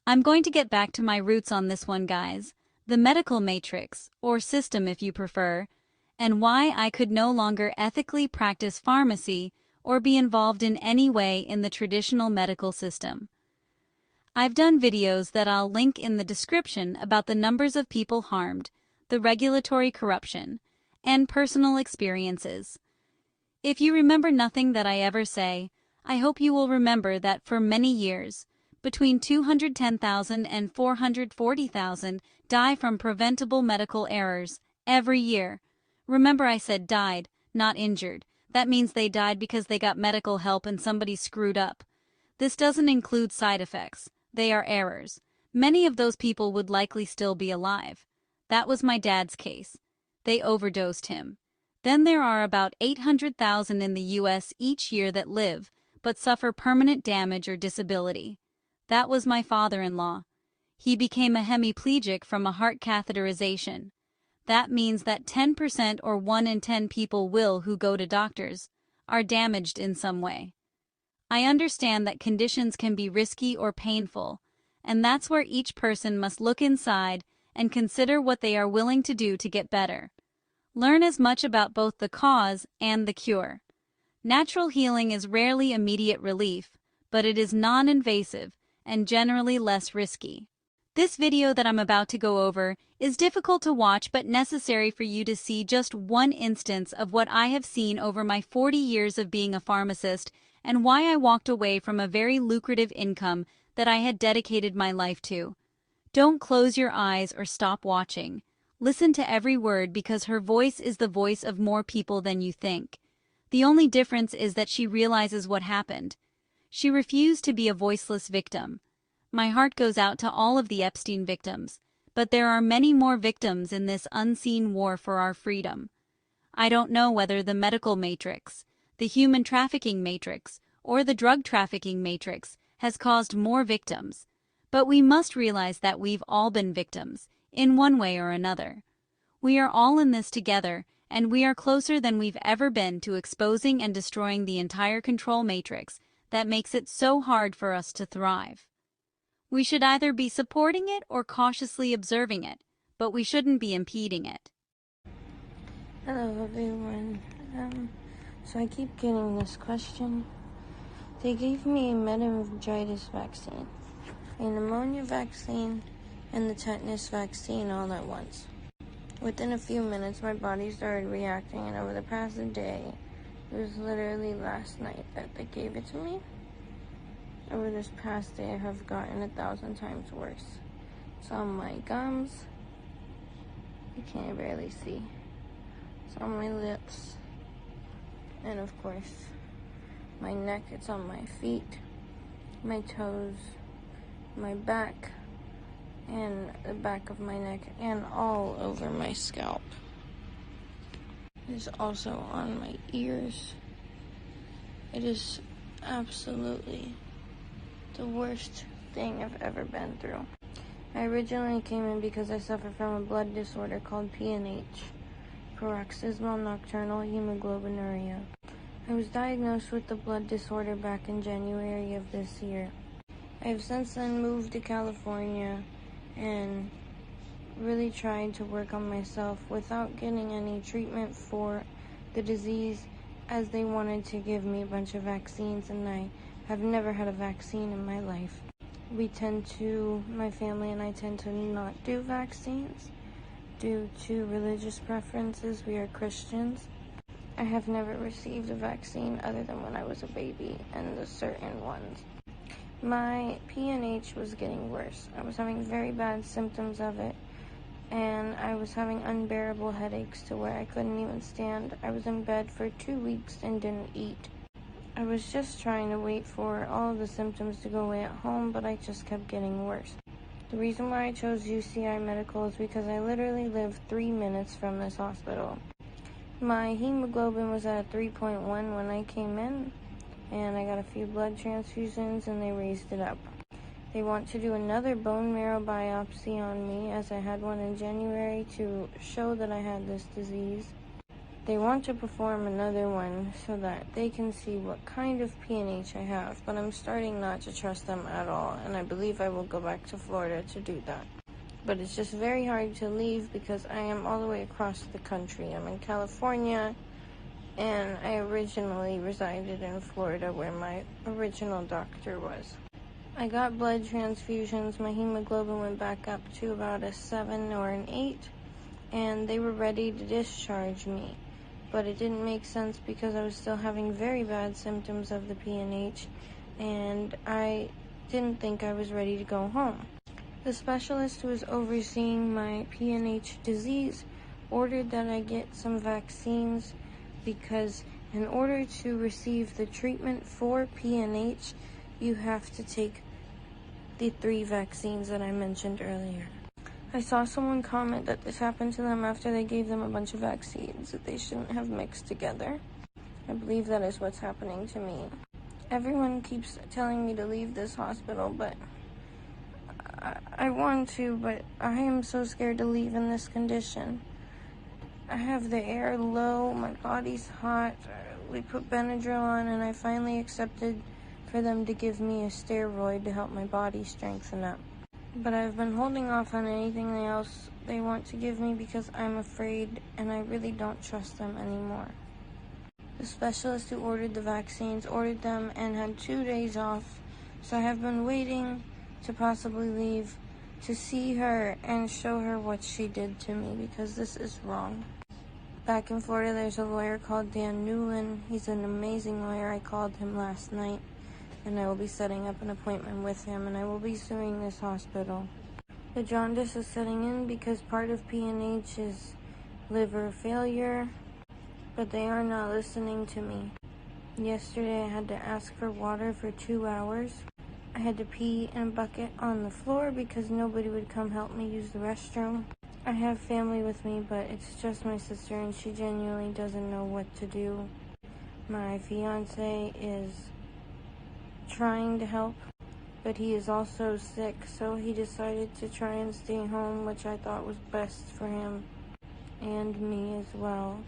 I'm going to get back to my roots on this one, guys. The medical matrix, or system if you prefer, and why I could no longer ethically practice pharmacy or be involved in any way in the traditional medical system. I've done videos that I'll link in the description about the numbers of people harmed, the regulatory corruption, and personal experiences. If you remember nothing that I ever say, I hope you will remember that for many years, between 210,000 and 440,000 die from preventable medical errors every year. Remember, I said died, not injured. That means they died because they got medical help and somebody screwed up. This doesn't include side effects. They are errors. Many of those people would likely still be alive. That was my dad's case. They overdosed him. Then there are about 800,000 in the US each year that live, but suffer permanent damage or disability. That was my father-in-law. He became a hemiplegic from a heart catheterization. That means that 10% or 1 in 10 people who go to doctors are damaged in some way. I understand that conditions can be risky or painful, and that's where each person must look inside and consider what they are willing to do to get better. Learn as much about both the cause and the cure. Natural healing is rarely immediate relief, but it is non-invasive and generally less risky. This video that I'm about to go over is difficult to watch but necessary for you to see just one instance of what I have seen over my 40 years of being a pharmacist and why I walked away from a very lucrative income that I had dedicated my life to. Don't close your eyes or stop watching. Listen to every word because her voice is the voice of more people than you think. The only difference is that she realizes what happened. She refused to be a voiceless victim. My heart goes out to all of the Epstein victims, but there are many more victims in this unseen war for our freedom. I don't know whether the medical matrix, the human trafficking matrix, or the drug trafficking matrix has caused more victims, but we must realize that we've all been victims, in one way or another. We are all in this together, and we are closer than we've ever been to exposing and destroying the entire control matrix that makes it so hard for us to thrive. We should either be supporting it or cautiously observing it, but we shouldn't be impeding it. Hello everyone. So I keep getting this question. They gave me a meningitis vaccine, a pneumonia vaccine, and the tetanus vaccine all at once. Within a few minutes, my body started reacting, and over the past day, it was literally last night that they gave it to me. Over this past day, I have gotten 1,000 times worse. It's on my gums. You can't barely see. It's on my lips. And of course, my neck. It's on my feet, my toes, my back, and the back of my neck, and all over my scalp. It is also on my ears. It is absolutely the worst thing I've ever been through. I originally came in because I suffer from a blood disorder called PNH, paroxysmal nocturnal hemoglobinuria. I was diagnosed with the blood disorder back in January of this year. I have since then moved to California and really tried to work on myself without getting any treatment for the disease, as they wanted to give me a bunch of vaccines, and I have never had a vaccine in my life. My family and I tend to not do vaccines due to religious preferences. We are Christians. I have never received a vaccine other than when I was a baby, and the certain ones. My PNH was getting worse. I was having very bad symptoms of it, and I was having unbearable headaches to where I couldn't even stand. I was in bed for 2 weeks and didn't eat. I was just trying to wait for all of the symptoms to go away at home, but I just kept getting worse. The reason why I chose UCI Medical is because I literally live 3 minutes from this hospital. My hemoglobin was at 3.1 when I came in, and I got a few blood transfusions, and they raised it up. They want to do another bone marrow biopsy on me, as I had one in January, to show that I had this disease. They want to perform another one so that they can see what kind of PNH I have, but I'm starting not to trust them at all, and I believe I will go back to Florida to do that. But it's just very hard to leave because I am all the way across the country. I'm in California, and I originally resided in Florida where my original doctor was. I got blood transfusions. My hemoglobin went back up to about a 7 or an 8, and they were ready to discharge me. But it didn't make sense because I was still having very bad symptoms of the PNH, and I didn't think I was ready to go home. The specialist who was overseeing my PNH disease ordered that I get some vaccines because in order to receive the treatment for PNH, you have to take the 3 vaccines that I mentioned earlier. I saw someone comment that this happened to them after they gave them a bunch of vaccines that they shouldn't have mixed together. I believe that is what's happening to me. Everyone keeps telling me to leave this hospital, but I want to, but I am so scared to leave in this condition. I have the air low, my body's hot, we put Benadryl on, and I finally accepted for them to give me a steroid to help my body strengthen up. But I've been holding off on anything else they want to give me because I'm afraid and I really don't trust them anymore. The specialist who ordered the vaccines ordered them and had 2 days off, so I have been waiting to possibly leave to see her and show her what she did to me because this is wrong. Back in Florida, there's a lawyer called Dan Newlin. He's an amazing lawyer. I called him last night, and I will be setting up an appointment with him, and I will be suing this hospital. The jaundice is setting in because part of PNH is liver failure, but they are not listening to me. Yesterday, I had to ask for water for 2 hours. I had to pee in a bucket on the floor because nobody would come help me use the restroom. I have family with me, but it's just my sister, and she genuinely doesn't know what to do. My fiance is trying to help, but he is also sick, so he decided to try and stay home, which I thought was best for him and me as well,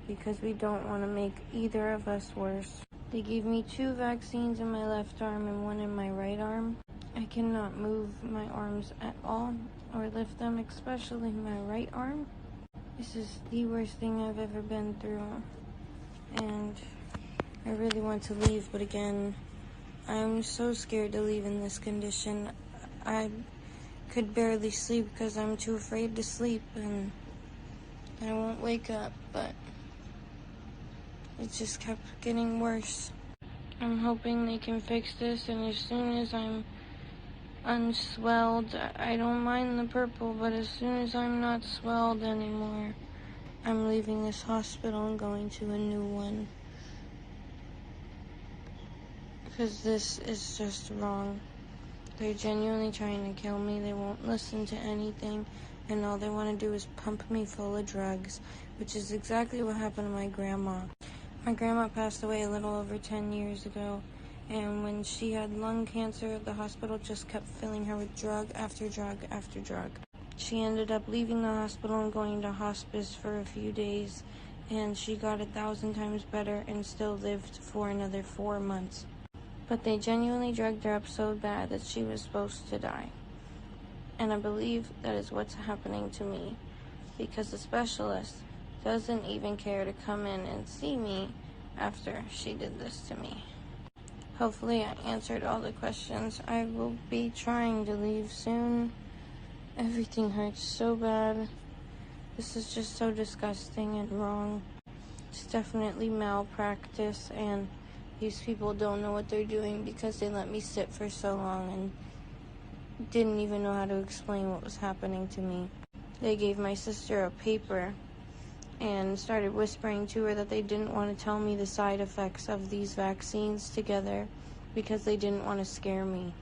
because we don't want to make either of us worse. They gave me 2 vaccines in my left arm and 1 in my right arm. I cannot move my arms at all or lift them, especially my right arm. This is the worst thing I've ever been through, and I really want to leave, but again, I'm so scared to leave in this condition. I could barely sleep because I'm too afraid to sleep, and I won't wake up, but it just kept getting worse. I'm hoping they can fix this, and as soon as I'm unswelled, I don't mind the purple, but as soon as I'm not swelled anymore, I'm leaving this hospital and going to a new one. Because this is just wrong. They're genuinely trying to kill me. They won't listen to anything, and all they want to do is pump me full of drugs, which is exactly what happened to my grandma. My grandma passed away a little over 10 years ago, and when she had lung cancer, the hospital just kept filling her with drug after drug after drug. She ended up leaving the hospital and going to hospice for a few days, and she got 1,000 times better and still lived for another 4 months. But they genuinely drugged her up so bad that she was supposed to die. And I believe that is what's happening to me, because the specialist doesn't even care to come in and see me after she did this to me. Hopefully I answered all the questions. I will be trying to leave soon. Everything hurts so bad. This is just so disgusting and wrong. It's definitely malpractice, and these people don't know what they're doing because they let me sit for so long and didn't even know how to explain what was happening to me. They gave my sister a paper and started whispering to her that they didn't want to tell me the side effects of these vaccines together because they didn't want to scare me.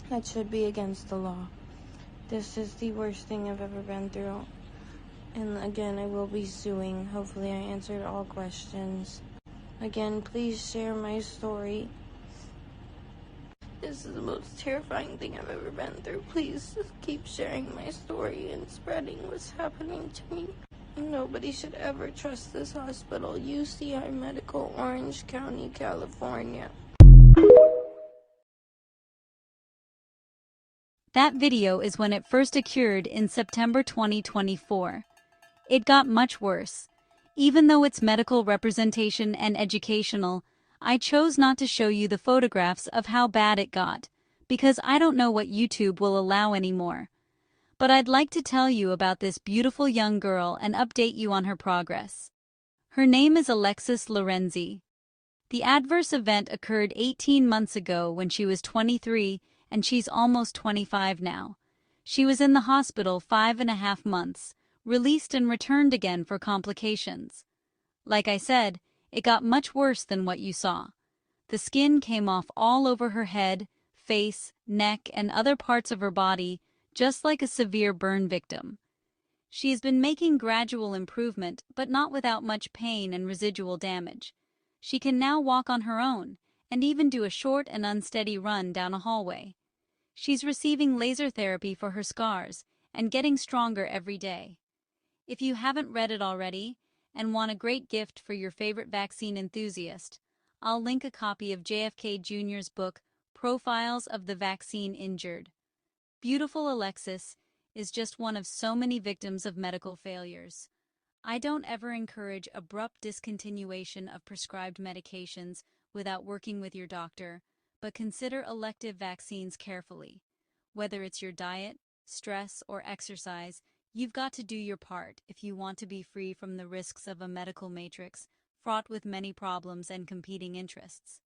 That should be against the law. This is the worst thing I've ever been through. And again, I will be suing. Hopefully I answered all questions. Again, please share my story. This is the most terrifying thing I've ever been through. Please just keep sharing my story and spreading what's happening to me. Nobody should ever trust this hospital. UCI Medical, Orange County, California. That video is when it first occurred in September 2024. It got much worse. Even though it's medical representation and educational, I chose not to show you the photographs of how bad it got, because I don't know what YouTube will allow anymore. But I'd like to tell you about this beautiful young girl and update you on her progress. Her name is Alexis Lorenzi. The adverse event occurred 18 months ago when she was 23, and she's almost 25 now. She was in the hospital 5.5 months, released and returned again for complications. Like I said, it got much worse than what you saw. The skin came off all over her head, face, neck, and other parts of her body, just like a severe burn victim. She has been making gradual improvement, but not without much pain and residual damage. She can now walk on her own, and even do a short and unsteady run down a hallway. She's receiving laser therapy for her scars, and getting stronger every day. If you haven't read it already, and want a great gift for your favorite vaccine enthusiast, I'll link a copy of JFK Jr.'s book, Profiles of the Vaccine Injured. Beautiful Alexis is just one of so many victims of medical failures. I don't ever encourage abrupt discontinuation of prescribed medications without working with your doctor, but consider elective vaccines carefully. Whether it's your diet, stress, or exercise, you've got to do your part if you want to be free from the risks of a medical matrix fraught with many problems and competing interests.